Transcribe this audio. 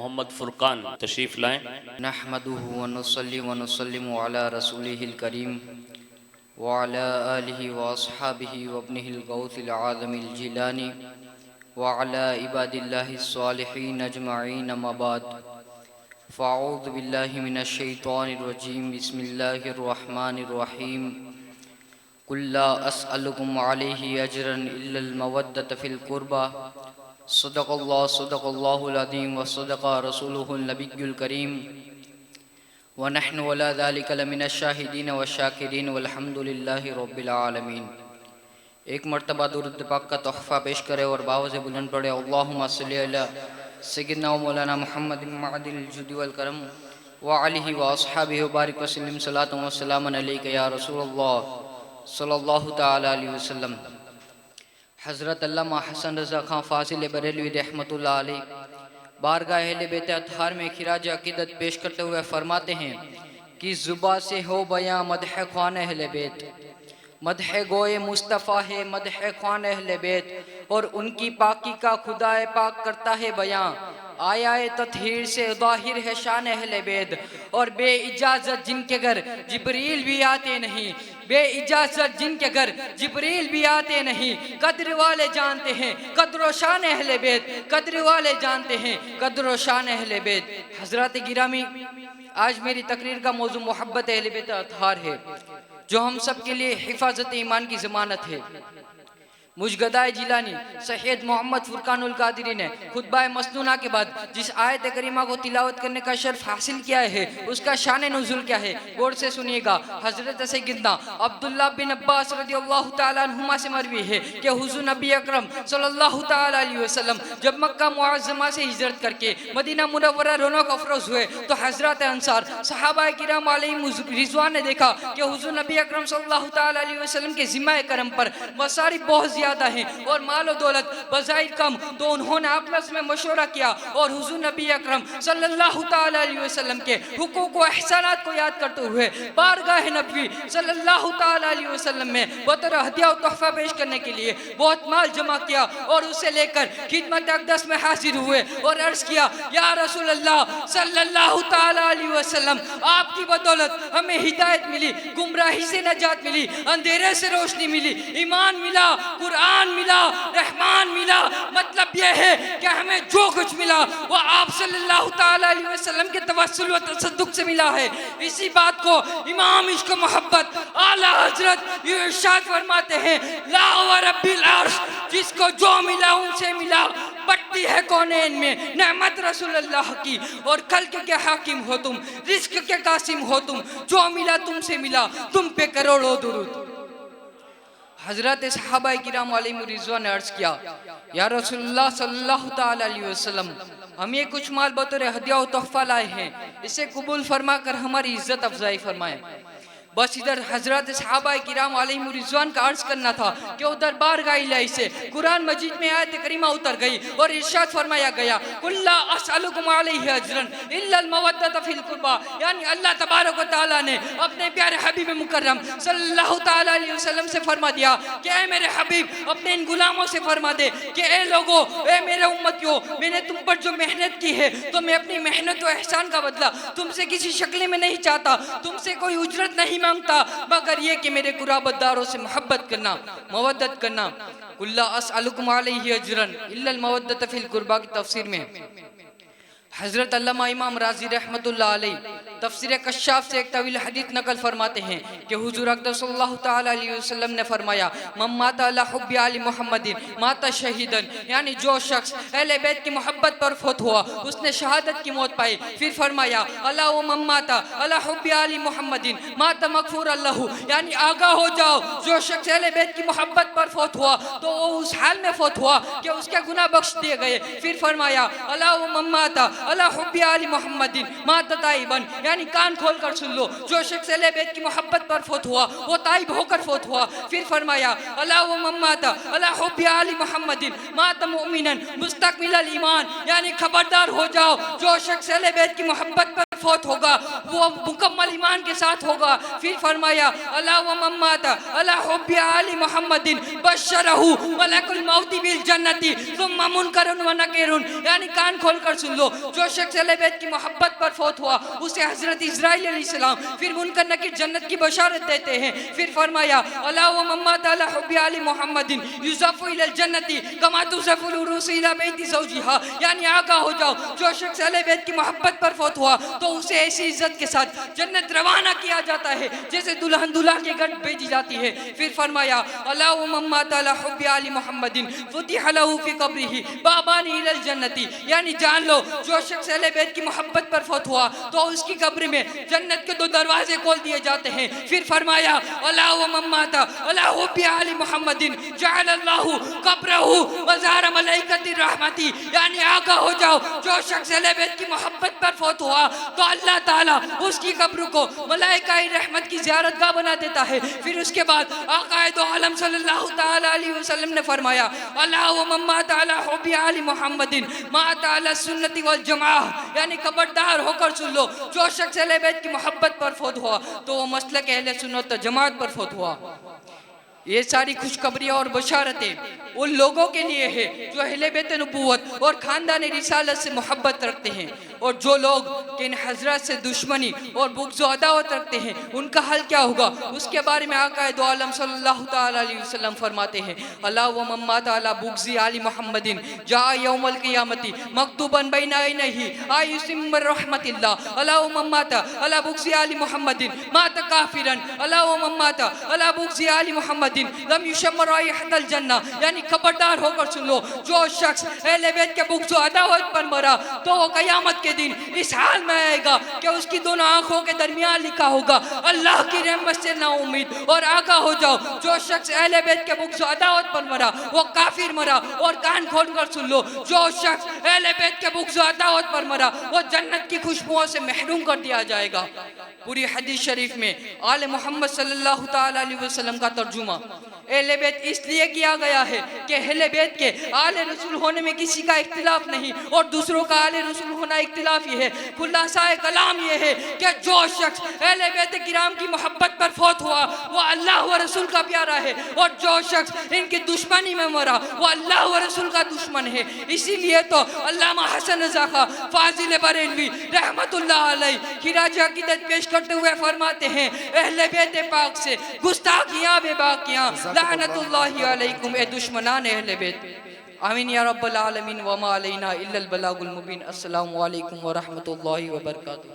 मोहम्मद फुरकान तशरीफ़ लाएँ। नहमदुहु व नुसल्ली व नुसल्लिमु अला रसूलिहिल करीम व अला आलिहि व अस्हाबिहि व इब्निहिल गौसिल आज़मिल जिलानी व अला इबादिल्लाहिस सालिहीन अजमईन अम्मा बाद फ़अऊज़ु बिल्लाहि मिनश शैतानिर रजीम बिस्मिल्लाहिर रहमानिर रहीम कुल ला अस्अलुकुम अलैहि अजरन इल्लल मवद्दत फिल कुर्बा सदक़ल्लाहुल अज़ीम व सदक़ा रसूलुहुन नबियुल करीम व नहनु अला ज़ालिका लमिनश शाहिदीन व शाकिरीन वल्हम्दुलिल्लाहि रब्बिल आलमीन। एक मरतबा दुरूद पाक का तोहफ़ा पेश करे और बावज़ बुलंद पढ़े अल्लाहुम्मा सल्लि अला सय्यिदिना व मौलाना मुहम्मदिन मअदिल जुदी वल करम व आलिहि व अस्हाबिहि व बारिक वसल्लम सलातु व सलामन अलैका या रसूलल्लाह सल्लल्लाहु तआला अलैहि वसल्लम। हज़रत अल्लामा हसन रज़ा खां फ़ाज़िल बरेलवी रहमतुल्लाह अलैह बारगाह अहले बैत अतहार में खिराज अक़ीदत पेश करते हुए फरमाते हैं कि ज़ुबा से हो बयां मदह ख़्वान अहले बैत, मदह गोए मुस्तफ़ा है मदह ख़्वान अहले बैत और उनकी पाकी का खुदाए पाक करता है बयां। आया तत्हीर से ज़ाहिर है शान अहले बैत और बे इजाज़त जिनके घर जिब्रील भी आते नहीं, बे इजाज़त जिनके घर जिब्रील भी आते नहीं, कद्र वाले जानते हैं कद्र शान अहले बैत, कद्र वाले जानते हैं कद्र शान अहले बैत। हज़रात गिरामी, आज मेरी तकरीर का मौजू मोहब्बत अहले बैत अतहार है, जो हम सब के लिए हिफाजत ईमान की ज़मानत है। मुजगदाए जिलानी सैयद मोहम्मद फुरकानुल कादरी ने खुतबा मसनूना के बाद जिस आयत करीमा को तिलावत करने का शर्फ हासिल किया है उसका शान नुज़ुल क्या है, गौर से सुनिएगा। हज़रत सैयदना अब्दुल्लाह बिन अब्बास रज़ियल्लाहु ताला अन्हुमा से मरवी है कि हुज़ूर नबी अकरम सल्लल्लाहु ताला अलैहि वसल्लम जब मक्का मुअज़्ज़मा से हिजरत करके मदीना मुनव्वरा रौनक अफरोज़ हुए तो हज़रत अंसार सहाबाए किराम अलैहिम रिज़वान ने देखा कि हुज़ूर नबी अकरम सल्लल्लाहु ताला अलैहि वसल्लम के ज़िम्मा करम पर मसारिफ बहुत ज़्यादा है और मालो दौलत बज़ाहिर कम, तो उन्होंने आपस में मशवरा किया और हुज़ूर नबी अकरम सल्लल्लाहु ताला अलैहि वसल्लम के हुकूक व एहसानात को याद करते हुए बारगाह नबी सल्लल्लाहु ताला अलैहि वसल्लम में बतौर हदिया और तोहफा पेश करने के लिए बहुत माल जमा किया और उसे लेकर खिदमत अक़दस में हाजिर हुए और अर्ज़ किया, या रसूल अल्लाह सल्लल्लाहु ताला अलैहि वसल्लम, आपकी बदौलत हमें हिदायत मिली, गुमराही से नजात मिली, अंधेरे से रोशनी मिली, ईमान मिला, कुरान मिला, रहमान मिला। मतलब यह है कि हमें जो कुछ मिला वो आप सल्लल्लाहु ताला अलैहि वसल्लम के तवस्सुल व तसद्दुक़ से मिला है। इसी बात को इमाम इश्क़ मोहब्बत आला हज़रत ये इरशाद फरमाते हैं, ला व रब्बिल अर्श, जिसको जो मिला उनसे मिला, बढ़ती है कौनैन में नेमत रसूलुल्लाह की और खल्क़ के हाकिम हो तुम, रिज़्क़ के कासिम हो तुम, जो मिला तुमसे मिला, तुम पे करोड़ों दुरूद। हज़रत सहाबाए किराम अलैहिम रिज़वान ने अर्ज़ किया, या रसूलुल्लाह सल्लल्लाहु ताला अलैहि वसल्लम, हम ये कुछ माल बतौर हदिया और तोहफ़ा लाए हैं, इसे कबूल फरमा कर हमारी इज़्ज़त अफ़ज़ाई फरमाएं। बस इधर हज़रत सहाबाए किराम अलैहिम रिज़वान का अर्ज़ करना था कि उधर बारगाह इलाही से कुरान मजीद में आयत करीमा उतर गई और इरशाद फरमाया गया, कुल ला अस्अलुकुम अलैहि अजरन इल्लल मवद्दत फिल कुर्बा, यानी अल्लाह तबारक व तआला ने अपने प्यारे हबीब मुकर्रम सल्लल्लाहु ताला अलैहि वसल्लम से फरमा दिया कि ए मेरे हबीब, अपने इन गुलामों से फरमा दे कि ए लोगों, ए मेरे उम्मतियों, मैंने तुम पर जो मेहनत की है तो मैं अपनी मेहनत व एहसान का बदला तुमसे किसी शक्ल में नहीं चाहता, तुमसे कोई उजरत नहीं मांगता, मगर ये कि मेरे कुराबतदारों से मोहब्बत करना, मवद्दत करना। कुल्ला अस्अलुकुम अलैहि अजरन इल्लल मवद्दत फिल कुर्बा की तफसीर में हज़रत अल्लामा इमाम राज़ी रहमतुल्लाह अलैह तफसीर कश्शाफ से एक तवील हदीस नकल फरमाते हैं कि हुज़ूर अक़दस सल्लल्लाहु ताला अलैहि वसल्लम ने फरमाया, मम माता अला हुब्बि आलि मुहम्मदिन माता शहीदन, यानी जो शख्स अहले बैत की मोहब्बत पर फौत हुआ उसने शहादत की मौत पाई। फिर फरमाया, अला व मम माता अला हुब्बि आलि मुहम्मदिन माता मग़फ़ूरन लहू, यानी आगाह हो जाओ, जो शख्स अहले बैत की मोहब्बत पर फौत हुआ तो वो उस हाल में फौत हुआ कि उसके गुनाह बख्श दिए गए। फिर फरमाया, अला व मम माता अला हुब्बि आलि मुहम्मदिन माता ताइबन, यानी कान खोल कर सुन लो, जो शख्स अहले बैत की मोहब्बत पर फौत हुआ वो ताइब होकर फौत हुआ। फिर फरमाया, अला व मम माता अला हुब्बि आलि मुहम्मदिन माता मुमिनन मुस्तकमिलल ईमान, यानी खबरदार हो जाओ, जो शख्स अहले बैत की मोहब्बत पर फौत होगा वो मुकम्मल ईमान के साथ होगा। फिर फरमाया अला व मम्मात अला हुब्बि आली मुहम्मदिन बशरहु मलकुल मौत बिल जन्नती सुम्मा मुनकरुन व नकीरुन। यानी कान खोलकर सुन लो, जो शख्स अहले बैत की मोहब्बत पर फौत हुआ उसे हजरत इस्राइल अलैहिस्सलाम फिर मुनकर नकीर जन्नत की बशारत देते हैं। फिर फरमाया अला व मम्मात अला हुब्बि आली मुहम्मदिन युज़फ़ु इलल जन्नती कमा तुज़फ़ुल उरूस इला बैति ज़ौजिहा। यानी आगाह हो जाओ, जो शख्स अहले बैत की मोहब्बत पर फौत हुआ तो उसे ऐसी इज्जत के साथ जन्नत रवाना किया जाता है जैसे दुल्हन दूल्हा के घर भेजी जाती है। फिर फरमाया अला व मम्मात अला हुब्बि आली मुहम्मदिन फुतिह लहू फी क़ब्रिही बाबानी इलल जन्नती। यानी जान लो, जो शख्स अहले बैत की मोहब्बत पर फौत हुआ तो उसकी कब्र में जन्नत के 2 दरवाजे खोल दिए जाते हैं। फिर फरमाया अला व मम्मात अला हुब्बि आली मुहम्मदिन जअलल्लाहु क़ब्रहु वज़ार मलाइकति रहमती। यानी आगाह हो जाओ, जो शख्स अहले बैत की मोहब्बत पर फौत हुआ तो अल्लाह ताला उसकी कब्र को मलाइकाए रहमत की ज़ियारतगाह बना देता है। फिर उसके बाद आक़ाए दो आलम सल्लल्लाहु ताला अलैहि वसल्लम ने फरमाया अला व मम्मात अला हुब्बि आली मुहम्मदिन मा ताला सुन्नती वल जमाअह। यानी खबरदार होकर सुन लो, जो शख्स अहले बैत की मोहब्बत पर फौत हुआ तो वो मसलक अहले सुन्नत जमात पर फौत हुआ। ये सारी खुशखबरियाँ और बशारतें उन लोगों के लिए है जो अहले बैत नबूवत और ख़ानदान रिसालत से मोहब्बत रखते हैं, और जो लोग इन हजरत से दुश्मनी और बुग़्ज़ व अदावत रखते हैं उनका हल क्या होगा, उसके बारे में आक़ाए दो आलम सल्लल्लाहु ताला अलैहि वसल्लम फरमाते हैं अला व मम्मात अला बुग़्ज़ि आली मुहम्मदिन जा यौमल क़ियामती मकतूबन बैन ऐनैहि आयुसिम रहमतिल्लाह। अला व मम्मात अला बुग़्ज़ि आली मुहम्मदिन मात काफ़िरन। अला व मम्मात अला बुग़्ज़ि आली मुहम्मदिन लम युशम्म राइहतल जन्ना। यानी खबरदार होकर सुन लो, जो शख्स अहले बैत के बुग़्ज़ व अदावत पर मरा तो वो क़यामत के दिन इस हाल में आएगा कि उसकी दोनों आंखों के दरमियान लिखा होगा अल्लाह की रहमत से ना उम्मीद। और आगाह हो जाओ, जो शख्स अहले बैत के बुग़्ज़ व अदावत पर मरा वो काफिर मरा। और कान खोल कर सुन लो, जो शख्स अहले बैत के बुग़्ज़ व अदावत पर मरा वो जन्नत की खुशबुओं से महरूम कर दिया जाएगा। पूरी हदीस शरीफ में आले मोहम्मद सल्लल्लाहु ताला अलैहि वसल्लम का तर्जुमा अहले बैत इसलिए किया गया है कि अहले बैत के आले रसूल होने में किसी का इख्तिलाफ नहीं और दूसरों का आले रसूल होना इख्तिलाफ ही है। खुलासाए कलाम ये है कि जो शख्स अहले बैत किराम की मोहब्बत पर फौत हुआ वो अल्लाह व रसूल का प्यारा है, और जो शख्स इनकी दुश्मनी में मरा वो अल्लाह व रसूल का दुश्मन है। इसीलिए तो अल्लामा हसन रज़ा खां फाजिल बरेलवी रहमतुल्लाह अलैह खिराज अक़ीदत पेश करते हुए फरमाते हैं अहले बैत पाक से गुस्ताखियाँ बेबाकियाँ लानतुल्लाहि अलैकुम ए दुश्मनान अहले बैत। आमीन या रब्बल आलमीन व मा अलैना इल्लल बलागुल मुबीन। अस्सलामु अलैकुम व रहमतुल्लाहि व बरकातुहू।